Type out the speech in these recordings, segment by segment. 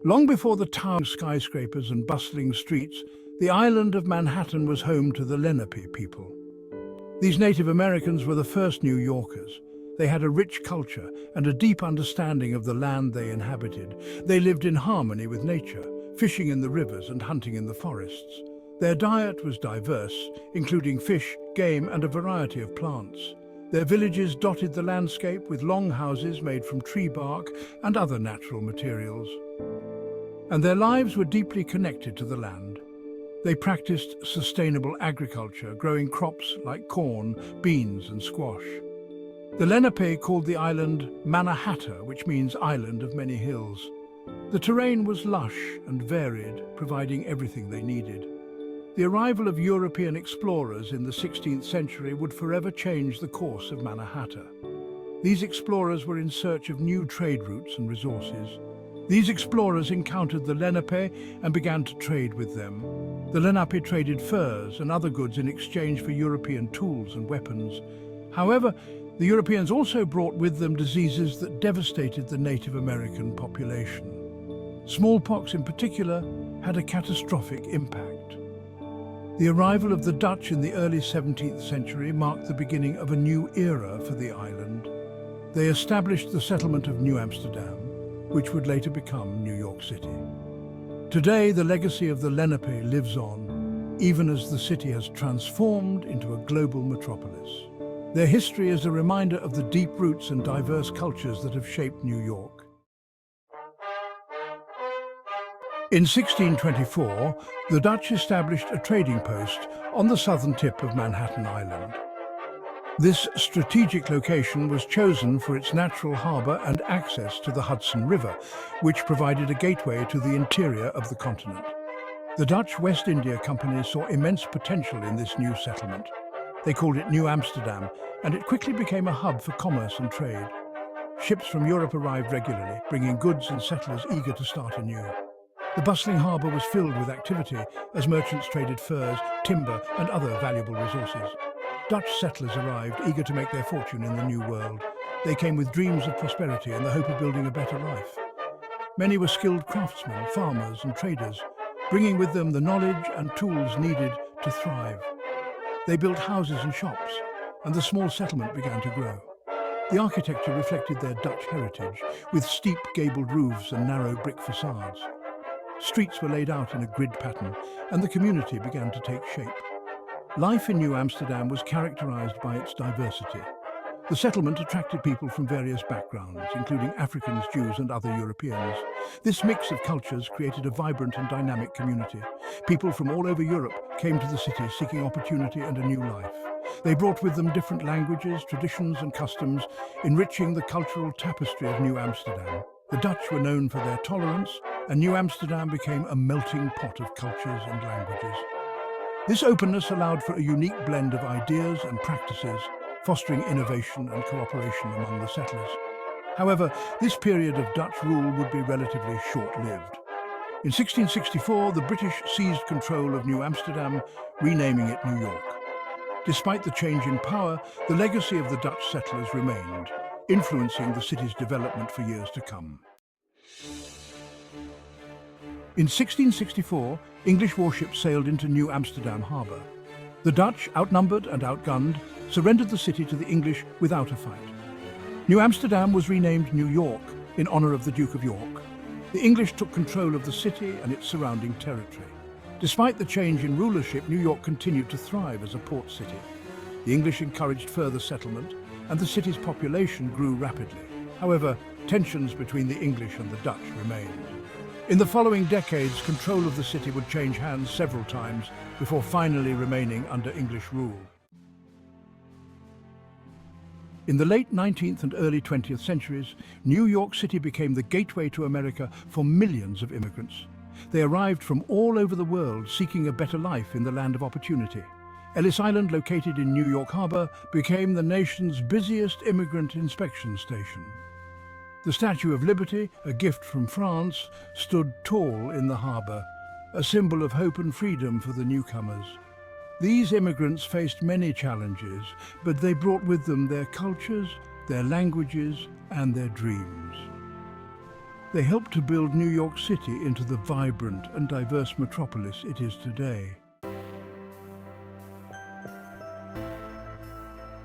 Long before the towering skyscrapers and bustling streets, the island of Manhattan was home to the Lenape people. These Native Americans were the first New Yorkers. They had a rich culture and a deep understanding of the land they inhabited. They lived in harmony with nature, fishing in the rivers and hunting in the forests. Their diet was diverse, including fish, game, and a variety of plants. Their villages dotted the landscape with long houses made from tree bark and other natural materials. And their lives were deeply connected to the land. They practiced sustainable agriculture, growing crops like corn, beans, and squash. The Lenape called the island Mannahatta, which means island of many hills. The terrain was lush and varied, providing everything they needed. The arrival of European explorers in the 16th century would forever change the course of Mannahatta. These explorers were in search of new trade routes and resources. These explorers encountered the Lenape and began to trade with them. The Lenape traded furs and other goods in exchange for European tools and weapons. However, the Europeans also brought with them diseases that devastated the Native American population. Smallpox in particular had a catastrophic impact. The arrival of the Dutch in the early 17th century marked the beginning of a new era for the island. They established the settlement of New Amsterdam, which would later become New York City. Today, the legacy of the Lenape lives on, even as the city has transformed into a global metropolis. Their history is a reminder of the deep roots and diverse cultures that have shaped New York. In 1624, the Dutch established a trading post on the southern tip of Manhattan Island. This strategic location was chosen for its natural harbour and access to the Hudson River, which provided a gateway to the interior of the continent. The Dutch West India Company saw immense potential in this new settlement. They called it New Amsterdam, and it quickly became a hub for commerce and trade. Ships from Europe arrived regularly, bringing goods and settlers eager to start anew. The bustling harbour was filled with activity as merchants traded furs, timber, and other valuable resources. Dutch settlers arrived, eager to make their fortune in the New World. They came with dreams of prosperity and the hope of building a better life. Many were skilled craftsmen, farmers, and traders, bringing with them the knowledge and tools needed to thrive. They built houses and shops, and the small settlement began to grow. The architecture reflected their Dutch heritage, with steep gabled roofs and narrow brick facades. Streets were laid out in a grid pattern, and the community began to take shape. Life in New Amsterdam was characterized by its diversity. The settlement attracted people from various backgrounds, including Africans, Jews, and other Europeans. This mix of cultures created a vibrant and dynamic community. People from all over Europe came to the city seeking opportunity and a new life. They brought with them different languages, traditions, and customs, enriching the cultural tapestry of New Amsterdam. The Dutch were known for their tolerance, and New Amsterdam became a melting pot of cultures and languages. This openness allowed for a unique blend of ideas and practices, fostering innovation and cooperation among the settlers. However, this period of Dutch rule would be relatively short-lived. In 1664, the British seized control of New Amsterdam, renaming it New York. Despite the change in power, the legacy of the Dutch settlers remained, influencing the city's development for years to come. In 1664, English warships sailed into New Amsterdam harbour. The Dutch, outnumbered and outgunned, surrendered the city to the English without a fight. New Amsterdam was renamed New York in honour of the Duke of York. The English took control of the city and its surrounding territory. Despite the change in rulership, New York continued to thrive as a port city. The English encouraged further settlement, and the city's population grew rapidly. However, tensions between the English and the Dutch remained. In the following decades, control of the city would change hands several times before finally remaining under English rule. In the late 19th and early 20th centuries, New York City became the gateway to America for millions of immigrants. They arrived from all over the world seeking a better life in the land of opportunity. Ellis Island, located in New York Harbor, became the nation's busiest immigrant inspection station. The Statue of Liberty, a gift from France, stood tall in the harbour, a symbol of hope and freedom for the newcomers. These immigrants faced many challenges, but they brought with them their cultures, their languages, and their dreams. They helped to build New York City into the vibrant and diverse metropolis it is today.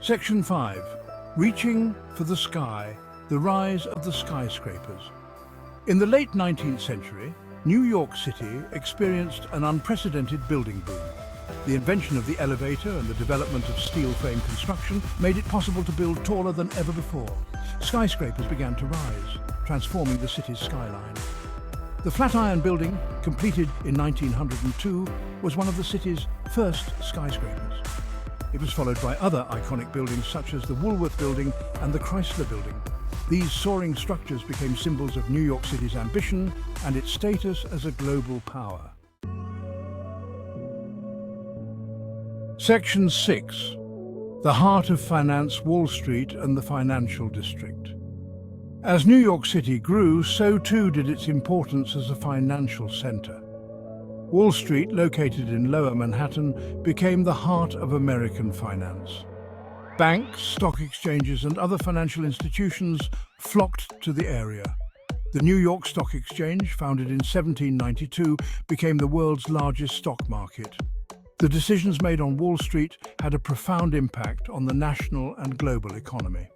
Section 5. Reaching for the Sky, the Rise of the Skyscrapers. In the late 19th century, New York City experienced an unprecedented building boom. The invention of the elevator and the development of steel frame construction made it possible to build taller than ever before. Skyscrapers began to rise, transforming the city's skyline. The Flatiron Building, completed in 1902, was one of the city's first skyscrapers. It was followed by other iconic buildings such as the Woolworth Building and the Chrysler Building. These soaring structures became symbols of New York City's ambition and its status as a global power. Section 6. The heart of finance, Wall Street and the financial district. As New York City grew, so too did its importance as a financial center. Wall Street, located in Lower Manhattan, became the heart of American finance. Banks, stock exchanges, and other financial institutions flocked to the area. The New York Stock Exchange, founded in 1792, became the world's largest stock market. The decisions made on Wall Street had a profound impact on the national and global economy.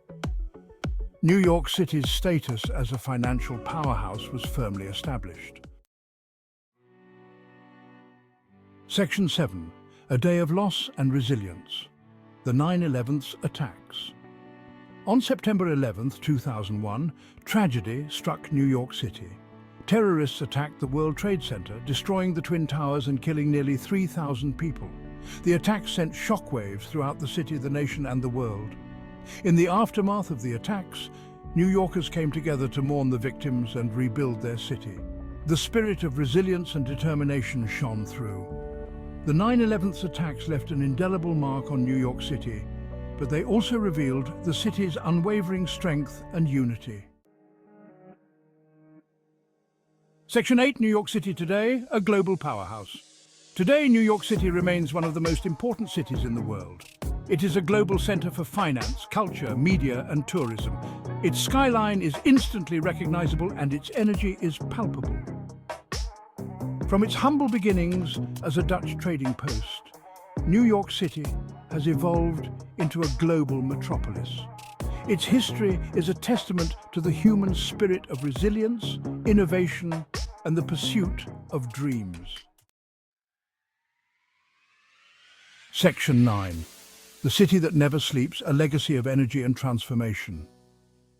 New York City's status as a financial powerhouse was firmly established. Section 7. A Day of Loss and Resilience. The 9/11 attacks. On September 11, 2001, tragedy struck New York City. Terrorists attacked the World Trade Center, destroying the Twin Towers and killing nearly 3,000 people. The attacks sent shockwaves throughout the city, the nation, and the world. In the aftermath of the attacks, New Yorkers came together to mourn the victims and rebuild their city. The spirit of resilience and determination shone through. The 9/11 attacks left an indelible mark on New York City, but they also revealed the city's unwavering strength and unity. Section 8, New York City today, a global powerhouse. Today, New York City remains one of the most important cities in the world. It is a global center for finance, culture, media, and tourism. Its skyline is instantly recognizable and its energy is palpable. From its humble beginnings as a Dutch trading post, New York City has evolved into a global metropolis. Its history is a testament to the human spirit of resilience, innovation, and the pursuit of dreams. Section 9. The City That Never Sleeps, a Legacy of Energy and Transformation.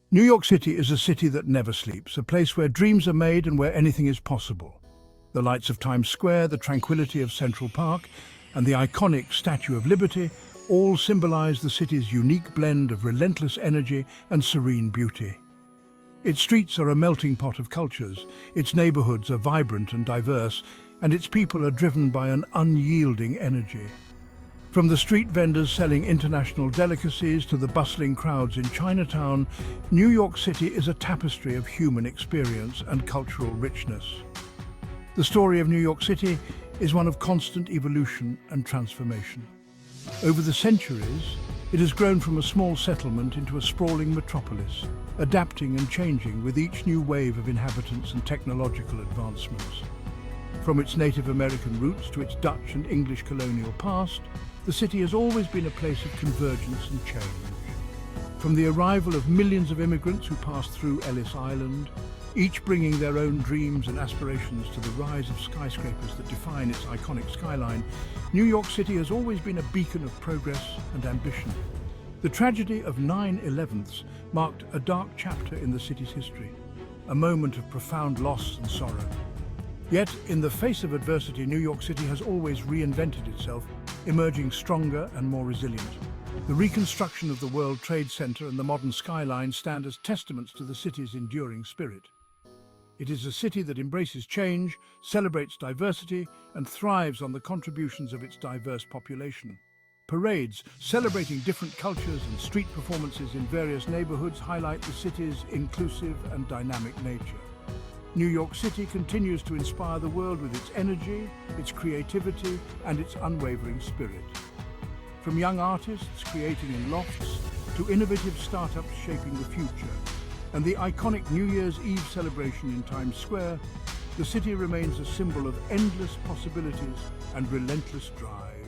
New York City is a city that never sleeps, a place where dreams are made and where anything is possible. The lights of Times Square, the tranquility of Central Park, and the iconic Statue of Liberty all symbolize the city's unique blend of relentless energy and serene beauty. Its streets are a melting pot of cultures, its neighborhoods are vibrant and diverse, and its people are driven by an unyielding energy. From the street vendors selling international delicacies to the bustling crowds in Chinatown, New York City is a tapestry of human experience and cultural richness. The story of New York City is one of constant evolution and transformation. Over the centuries, it has grown from a small settlement into a sprawling metropolis, adapting and changing with each new wave of inhabitants and technological advancements. From its Native American roots to its Dutch and English colonial past, the city has always been a place of convergence and change. From the arrival of millions of immigrants who passed through Ellis Island, each bringing their own dreams and aspirations, to the rise of skyscrapers that define its iconic skyline, New York City has always been a beacon of progress and ambition. The tragedy of 9/11 marked a dark chapter in the city's history, a moment of profound loss and sorrow. Yet, in the face of adversity, New York City has always reinvented itself, emerging stronger and more resilient. The reconstruction of the World Trade Center and the modern skyline stand as testaments to the city's enduring spirit. It is a city that embraces change, celebrates diversity, and thrives on the contributions of its diverse population. Parades celebrating different cultures and street performances in various neighborhoods highlight the city's inclusive and dynamic nature. New York City continues to inspire the world with its energy, its creativity, and its unwavering spirit. From young artists creating in lofts to innovative startups shaping the future, and the iconic New Year's Eve celebration in Times Square, the city remains a symbol of endless possibilities and relentless drive.